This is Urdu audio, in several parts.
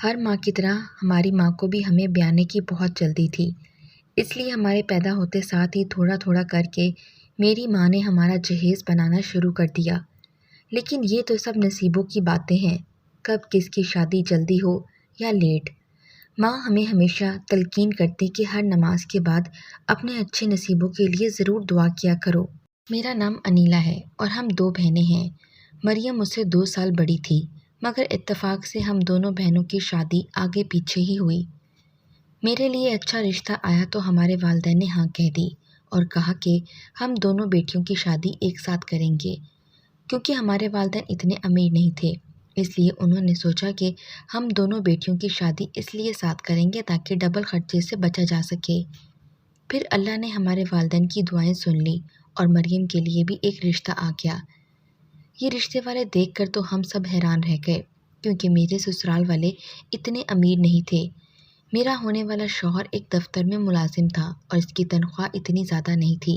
ہر ماں کی طرح ہماری ماں کو بھی ہمیں بیانے کی بہت جلدی تھی، اس لیے ہمارے پیدا ہوتے ساتھ ہی تھوڑا تھوڑا کر کے میری ماں نے ہمارا جہیز بنانا شروع کر دیا۔ لیکن یہ تو سب نصیبوں کی باتیں ہیں، کب کس کی شادی جلدی ہو یا لیٹ۔ ماں ہمیں ہمیشہ تلقین کرتی کہ ہر نماز کے بعد اپنے اچھے نصیبوں کے لیے ضرور دعا کیا کرو۔ میرا نام انیلا ہے اور ہم 2 بہنیں ہیں۔ مریم مجھ سے 2 سال بڑی تھی، مگر اتفاق سے ہم دونوں بہنوں کی شادی آگے پیچھے ہی ہوئی۔ میرے لیے اچھا رشتہ آیا تو ہمارے والدین نے ہاں کہہ دی اور کہا کہ ہم دونوں بیٹیوں کی شادی ایک ساتھ کریں گے۔ کیونکہ ہمارے والدین اتنے امیر نہیں تھے، اس لیے انہوں نے سوچا کہ ہم دونوں بیٹیوں کی شادی اس لیے ساتھ کریں گے تاکہ ڈبل خرچے سے بچا جا سکے۔ پھر اللہ نے ہمارے والدین کی دعائیں سن لی اور مریم کے لیے بھی ایک رشتہ آ گیا۔ یہ رشتے والے دیکھ کر تو ہم سب حیران رہ گئے، کیونکہ میرے سسرال والے اتنے امیر نہیں تھے۔ میرا ہونے والا شوہر ایک دفتر میں ملازم تھا اور اس کی تنخواہ اتنی زیادہ نہیں تھی،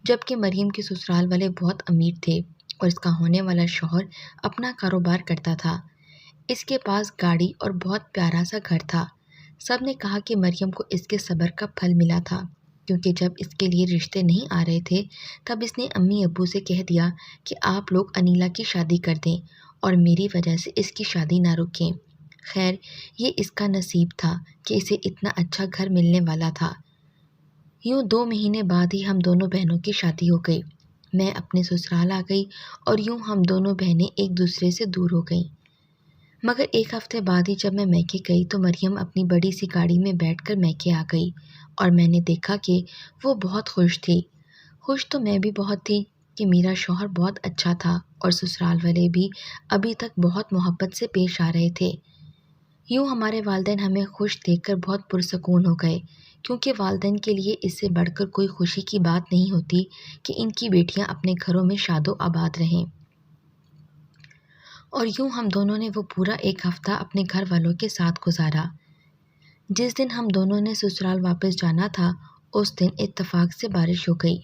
جبکہ مریم کے سسرال والے بہت امیر تھے اور اس کا ہونے والا شوہر اپنا کاروبار کرتا تھا۔ اس کے پاس گاڑی اور بہت پیارا سا گھر تھا۔ سب نے کہا کہ مریم کو اس کے صبر کا پھل ملا تھا، کیونکہ جب اس کے لیے رشتے نہیں آ رہے تھے تب اس نے امی ابو سے کہہ دیا کہ آپ لوگ انیلا کی شادی کر دیں اور میری وجہ سے اس کی شادی نہ رکیں۔ خیر، یہ اس کا نصیب تھا کہ اسے اتنا اچھا گھر ملنے والا تھا۔ یوں 2 مہینے بعد ہی ہم دونوں بہنوں کی شادی ہو گئی۔ میں اپنے سسرال آ گئی اور یوں ہم دونوں بہنیں ایک دوسرے سے دور ہو گئیں۔ مگر 1 ہفتے بعد ہی جب میں میکے گئی تو مریم اپنی بڑی سی گاڑی میں بیٹھ کر میکے آ گئی اور میں نے دیکھا کہ وہ بہت خوش تھی۔ خوش تو میں بھی بہت تھی کہ میرا شوہر بہت اچھا تھا اور سسرال والے بھی ابھی تک بہت محبت سے پیش آ رہے تھے۔ یوں ہمارے والدین ہمیں خوش دیکھ کر بہت پرسکون ہو گئے، کیونکہ والدین کے لیے اس سے بڑھ کر کوئی خوشی کی بات نہیں ہوتی کہ ان کی بیٹیاں اپنے گھروں میں شاد و آباد رہیں۔ اور یوں ہم دونوں نے وہ پورا 1 ہفتہ اپنے گھر والوں کے ساتھ گزارا۔ جس دن ہم دونوں نے سسرال واپس جانا تھا اس دن اتفاق سے بارش ہو گئی۔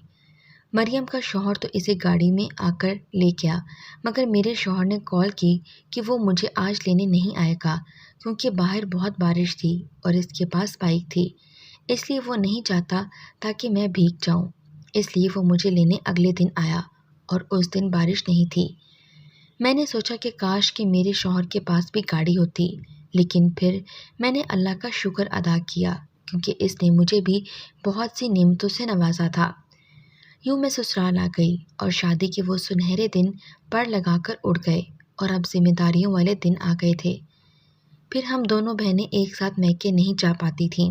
مریم کا شوہر تو اسے گاڑی میں آ کر لے گیا، مگر میرے شوہر نے کال کی کہ وہ مجھے آج لینے نہیں آئے گا، کیونکہ باہر بہت بارش تھی اور اس کے پاس بائک تھی، اس لیے وہ نہیں چاہتا تاکہ میں بھیگ جاؤں۔ اس لیے وہ مجھے لینے اگلے دن آیا اور اس دن بارش نہیں تھی۔ میں نے سوچا کہ کاش کہ میرے شوہر کے پاس بھی گاڑی ہوتی، لیکن پھر میں نے اللہ کا شکر ادا کیا، کیونکہ اس نے مجھے بھی بہت سی نعمتوں سے نوازا تھا۔ یوں میں سسرال آ گئی اور شادی کے وہ سنہرے دن پڑ لگا کر اڑ گئے اور اب ذمہ داریوں والے دن آ گئے تھے۔ پھر ہم دونوں بہنیں ایک ساتھ میکے نہیں جا پاتی تھیں،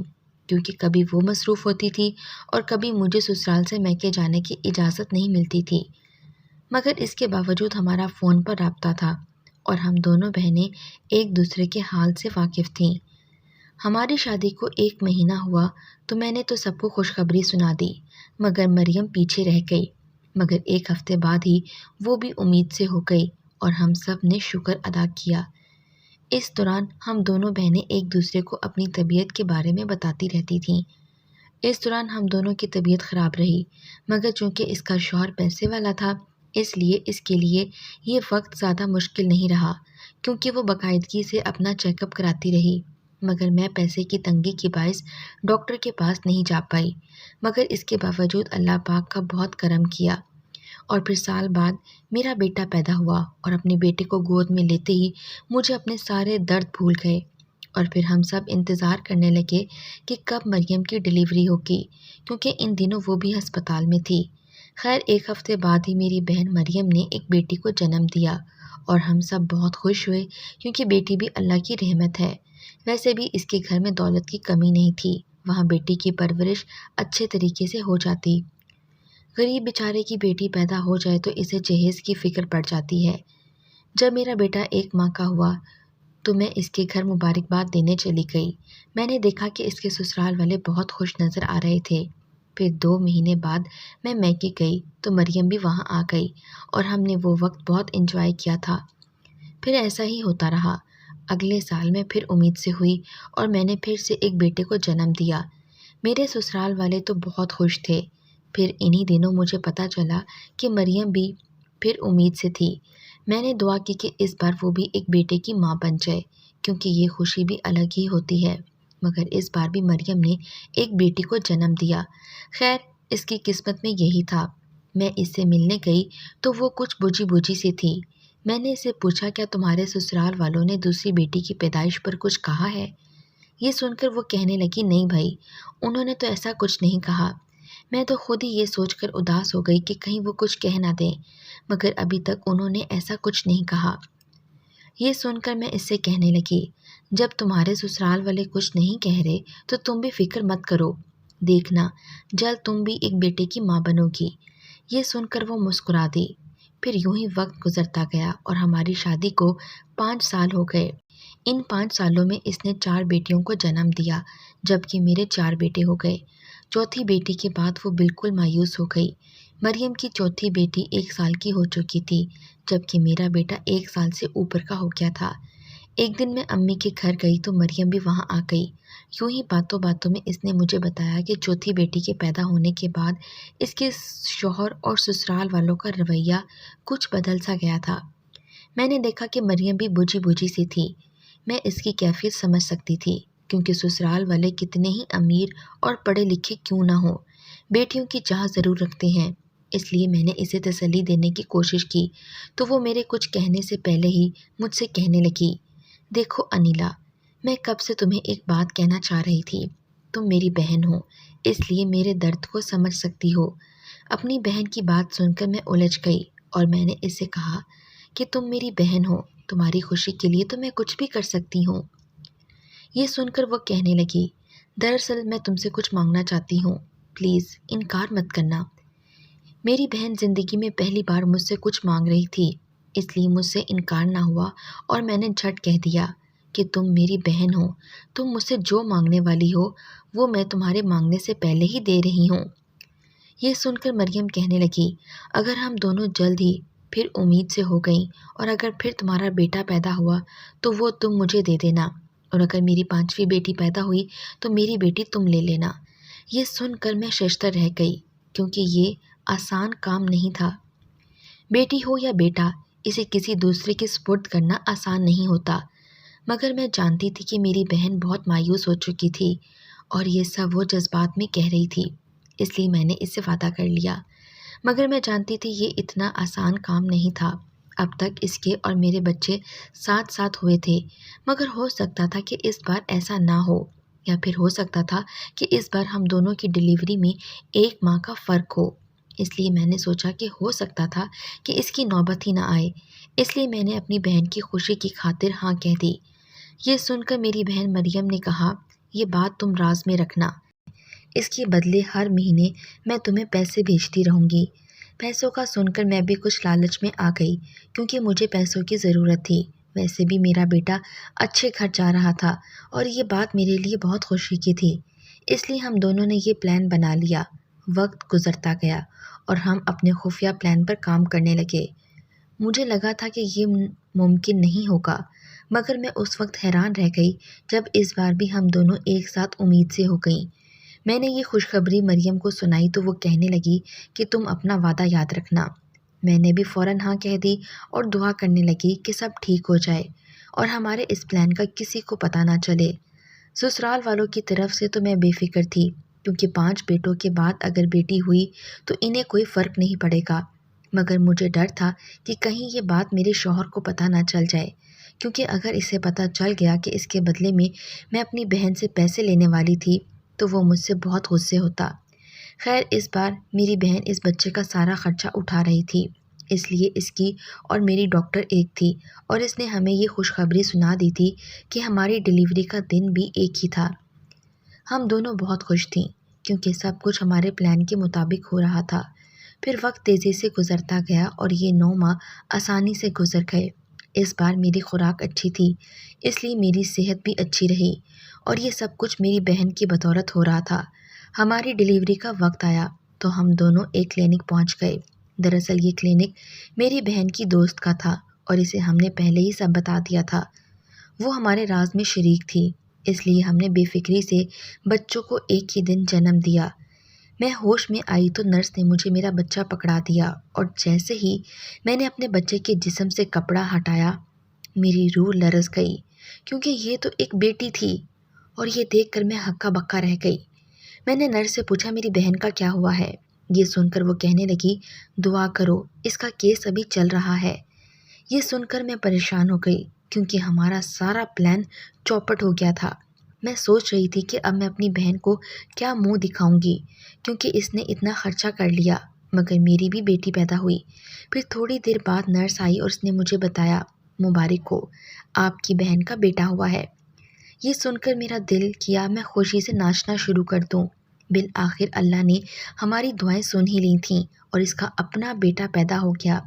کیونکہ کبھی وہ مصروف ہوتی تھی اور کبھی مجھے سسرال سے میکے جانے کی اجازت نہیں ملتی تھی۔ مگر اس کے باوجود ہمارا فون پر رابطہ تھا اور ہم دونوں بہنیں ایک دوسرے کے حال سے واقف تھیں۔ ہماری شادی کو 1 مہینہ ہوا تو میں نے تو سب کو خوشخبری سنا دی، مگر مریم پیچھے رہ گئی۔ مگر 1 ہفتے بعد ہی وہ بھی امید سے ہو گئی اور ہم سب نے شکر ادا کیا۔ اس دوران ہم دونوں بہنیں ایک دوسرے کو اپنی طبیعت کے بارے میں بتاتی رہتی تھیں۔ اس دوران ہم دونوں کی طبیعت خراب رہی، مگر چونکہ اس کا شوہر پیسے والا تھا اس لیے اس کے لیے یہ وقت زیادہ مشکل نہیں رہا، کیونکہ وہ باقاعدگی سے اپنا چیک اپ کراتی رہی۔ مگر میں پیسے کی تنگی کے باعث ڈاکٹر کے پاس نہیں جا پائی، مگر اس کے باوجود اللہ پاک کا بہت کرم کیا اور پھر سال بعد میرا بیٹا پیدا ہوا اور اپنے بیٹے کو گود میں لیتے ہی مجھے اپنے سارے درد بھول گئے اور پھر ہم سب انتظار کرنے لگے کہ کب مریم کی ڈیلیوری ہوگی، کیونکہ ان دنوں وہ بھی ہسپتال میں تھی۔ خیر، 1 ہفتے بعد ہی میری بہن مریم نے ایک بیٹی کو جنم دیا اور ہم سب بہت خوش ہوئے، کیونکہ بیٹی بھی اللہ کی رحمت ہے۔ ویسے بھی اس کے گھر میں دولت کی کمی نہیں تھی، وہاں بیٹی کی پرورش اچھے طریقے سے ہو جاتی۔ غریب بیچارے کی بیٹی پیدا ہو جائے تو اسے جہیز کی فکر پڑ جاتی ہے۔ جب میرا بیٹا 1 ماہ کا ہوا تو میں اس کے گھر مبارکباد دینے چلی گئی۔ میں نے دیکھا کہ اس کے سسرال والے بہت خوش نظر آ رہے تھے۔ پھر 2 مہینے بعد میں میکے گئی تو مریم بھی وہاں آ گئی اور ہم نے وہ وقت بہت انجوائے کیا تھا۔ پھر ایسا ہی ہوتا رہا۔ اگلے سال میں پھر امید سے ہوئی اور میں نے پھر سے ایک بیٹے کو جنم دیا۔ میرے سسرال والے تو بہت خوش تھے۔ پھر انہی دنوں مجھے پتہ چلا کہ مریم بھی پھر امید سے تھی۔ میں نے دعا کی کہ اس بار وہ بھی ایک بیٹے کی ماں بن جائے، کیونکہ یہ خوشی بھی الگ ہی ہوتی ہے۔ مگر اس بار بھی مریم نے ایک بیٹی کو جنم دیا۔ خیر، اس کی قسمت میں یہی تھا۔ میں اس سے ملنے گئی تو وہ کچھ بجھی بجھی سی تھی۔ میں نے اسے پوچھا، کیا تمہارے سسرال والوں نے دوسری بیٹی کی پیدائش پر کچھ کہا ہے؟ یہ سن کر وہ کہنے لگی، نہیں بھائی، انہوں نے تو ایسا کچھ نہیں کہا۔ میں تو خود ہی یہ سوچ کر اداس ہو گئی کہ کہیں وہ کچھ کہہ نہ دیں، مگر ابھی تک انہوں نے ایسا کچھ نہیں کہا۔ یہ سن کر میں اس سے کہنے لگی، جب تمہارے سسرال والے کچھ نہیں کہہ رہے تو تم بھی فکر مت کرو، دیکھنا جلد تم بھی ایک بیٹے کی ماں بنو گی۔ یہ سن کر وہ مسکرا دی۔ پھر یوں ہی وقت گزرتا گیا اور ہماری شادی کو 5 سال ہو گئے۔ ان 5 سالوں میں اس نے 4 بیٹیوں کو جنم دیا، جبکہ میرے 4 بیٹے ہو گئے۔ چوتھی بیٹی کے بعد وہ بالکل مایوس ہو گئی۔ مریم کی چوتھی بیٹی 1 سال کی ہو چکی تھی، جبکہ میرا بیٹا 1 سال سے اوپر کا ہو گیا تھا۔ ایک دن میں امی کے گھر گئی تو مریم بھی وہاں آ گئی۔ یوں ہی باتوں باتوں میں اس نے مجھے بتایا کہ چوتھی بیٹی کے پیدا ہونے کے بعد اس کے شوہر اور سسرال والوں کا رویہ کچھ بدل سا گیا تھا۔ میں نے دیکھا کہ مریم بھی بجھی بجھی سی تھی۔ میں اس کی کیفیت سمجھ سکتی تھی، کیونکہ سسرال والے کتنے ہی امیر اور پڑھے لکھے کیوں نہ ہوں، بیٹیوں کی چاہ ضرور رکھتے ہیں۔ اس لیے میں نے اسے تسلی دینے کی کوشش کی تو وہ میرے کچھ کہنے سے پہلے ہی مجھ سے کہنے لگی، دیکھو انیلا، میں کب سے تمہیں ایک بات کہنا چاہ رہی تھی۔ تم میری بہن ہو، اس لیے میرے درد کو سمجھ سکتی ہو۔ اپنی بہن کی بات سن کر میں الجھ گئی اور میں نے اس سے کہا کہ تم میری بہن ہو، تمہاری خوشی کے لیے تو میں کچھ بھی کر سکتی ہوں۔ یہ سن کر وہ کہنے لگی، دراصل میں تم سے کچھ مانگنا چاہتی ہوں، پلیز انکار مت کرنا۔ میری بہن زندگی میں پہلی بار مجھ سے کچھ مانگ رہی تھی، اس لیے مجھ سے انکار نہ ہوا اور میں نے جھٹ کہہ دیا کہ تم میری بہن ہو، تم مجھ سے جو مانگنے والی ہو وہ میں تمہارے مانگنے سے پہلے ہی دے رہی ہوں۔ یہ سن کر مریم کہنے لگی، اگر ہم دونوں جلد ہی پھر امید سے ہو گئیں اور اگر پھر تمہارا بیٹا پیدا ہوا تو وہ تم مجھے دے دینا، اور اگر میری 5ویں بیٹی پیدا ہوئی تو میری بیٹی تم لے لینا۔ یہ سن کر میں ششدر رہ گئی، کیونکہ یہ آسان کام نہیں تھا۔ بیٹی ہو یا بیٹا، اسے کسی دوسرے کے سپرد کرنا آسان نہیں ہوتا، مگر میں جانتی تھی کہ میری بہن بہت مایوس ہو چکی تھی اور یہ سب وہ جذبات میں کہہ رہی تھی، اس لیے میں نے اس سے وعدہ کر لیا۔ مگر میں جانتی تھی یہ اتنا آسان کام نہیں تھا۔ اب تک اس کے اور میرے بچے ساتھ ساتھ ہوئے تھے، مگر ہو سکتا تھا کہ اس بار ایسا نہ ہو، یا پھر ہو سکتا تھا کہ اس بار ہم دونوں کی ڈیلیوری میں 1 ماہ کا فرق ہو۔ اس لیے میں نے سوچا کہ ہو سکتا تھا کہ اس کی نوبت ہی نہ آئے، اس لیے میں نے اپنی بہن کی خوشی کی خاطر ہاں کہہ دی۔ یہ سن کر میری بہن مریم نے کہا، یہ بات تم راز میں رکھنا، اس کے بدلے ہر مہینے میں تمہیں پیسے بھیجتی رہوں گی۔ پیسوں کا سن کر میں بھی کچھ لالچ میں آ گئی، کیونکہ مجھے پیسوں کی ضرورت تھی۔ ویسے بھی میرا بیٹا اچھے گھر جا رہا تھا اور یہ بات میرے لیے بہت خوشی کی تھی، اس لیے ہم دونوں نے یہ پلان بنا لیا۔ وقت گزرتا گیا اور ہم اپنے خفیہ پلان پر کام کرنے لگے۔ مجھے لگا تھا کہ یہ ممکن نہیں ہوگا، مگر میں اس وقت حیران رہ گئی جب اس بار بھی ہم دونوں ایک ساتھ امید سے ہو گئیں۔ میں نے یہ خوشخبری مریم کو سنائی تو وہ کہنے لگی کہ تم اپنا وعدہ یاد رکھنا۔ میں نے بھی فوراً ہاں کہہ دی اور دعا کرنے لگی کہ سب ٹھیک ہو جائے اور ہمارے اس پلان کا کسی کو پتہ نہ چلے۔ سسرال والوں کی طرف سے تو میں بے فکر تھی، کیونکہ 5 بیٹوں کے بعد اگر بیٹی ہوئی تو انہیں کوئی فرق نہیں پڑے گا، مگر مجھے ڈر تھا کہ کہیں یہ بات میرے شوہر کو پتہ نہ چل جائے، کیونکہ اگر اسے پتہ چل گیا کہ اس کے بدلے میں اپنی بہن سے پیسے لینے والی تھی تو وہ مجھ سے بہت غصے ہوتا۔ خیر، اس بار میری بہن اس بچے کا سارا خرچہ اٹھا رہی تھی، اس لیے اس کی اور میری ڈاکٹر ایک تھی، اور اس نے ہمیں یہ خوشخبری سنا دی تھی کہ ہماری ڈیلیوری کا دن بھی ایک ہی تھا۔ ہم دونوں بہت خوش تھیں، کیونکہ سب کچھ ہمارے پلان کے مطابق ہو رہا تھا۔ پھر وقت تیزی سے گزرتا گیا اور یہ 9 ماہ آسانی سے گزر گئے۔ اس بار میری خوراک اچھی تھی، اس لیے میری صحت بھی اچھی رہی، اور یہ سب کچھ میری بہن کی بدولت ہو رہا تھا۔ ہماری ڈیلیوری کا وقت آیا تو ہم دونوں ایک کلینک پہنچ گئے۔ دراصل یہ کلینک میری بہن کی دوست کا تھا اور اسے ہم نے پہلے ہی سب بتا دیا تھا۔ وہ ہمارے راز میں شریک تھی، اس لیے ہم نے بے فکری سے بچوں کو ایک ہی دن جنم دیا۔ میں ہوش میں آئی تو نرس نے مجھے میرا بچہ پکڑا دیا، اور جیسے ہی میں نے اپنے بچے کے جسم سے کپڑا ہٹایا میری روح لرز گئی۔ کیونکہ یہ تو ایک بیٹی تھی۔ اور یہ دیکھ کر میں ہکا بکا رہ گئی۔ میں نے نرس سے پوچھا میری بہن کا کیا ہوا ہے؟ یہ سن کر وہ کہنے لگی دعا کرو، اس کا کیس ابھی چل رہا ہے۔ یہ سن کر میں پریشان ہو گئی کیونکہ ہمارا سارا پلان چوپٹ ہو گیا تھا۔ میں سوچ رہی تھی کہ اب میں اپنی بہن کو کیا منہ دکھاؤں گی کیونکہ اس نے اتنا خرچہ کر لیا، مگر میری بھی بیٹی پیدا ہوئی۔ پھر تھوڑی دیر بعد نرس آئی اور اس نے مجھے بتایا مبارک ہو، آپ کی بہن کا بیٹا ہوا ہے۔ یہ سن کر میرا دل کیا میں خوشی سے ناچنا شروع کر دوں۔ بالآخر اللہ نے ہماری دعائیں سن ہی لی تھیں اور اس کا اپنا بیٹا پیدا ہو گیا۔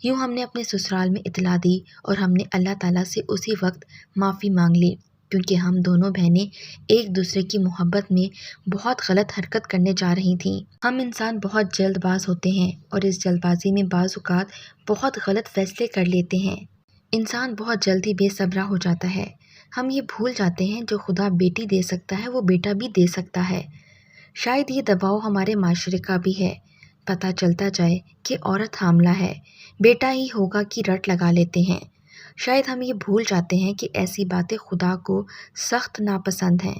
یوں ہم نے اپنے سسرال میں اطلاع دی اور ہم نے اللہ تعالیٰ سے اسی وقت معافی مانگ لی کیونکہ ہم دونوں بہنیں ایک دوسرے کی محبت میں بہت غلط حرکت کرنے جا رہی تھیں۔ ہم انسان بہت جلد باز ہوتے ہیں اور اس جلد بازی میں بعض اوقات بہت غلط فیصلے کر لیتے ہیں۔ انسان بہت جلدی بے صبرا ہو جاتا ہے۔ ہم یہ بھول جاتے ہیں جو خدا بیٹی دے سکتا ہے وہ بیٹا بھی دے سکتا ہے۔ شاید یہ دباؤ ہمارے معاشرے کا بھی ہے۔ پتہ چلتا جائے کہ عورت حاملہ ہے، بیٹا ہی ہوگا کی رٹ لگا لیتے ہیں۔ شاید ہم یہ بھول جاتے ہیں کہ ایسی باتیں خدا کو سخت ناپسند ہیں۔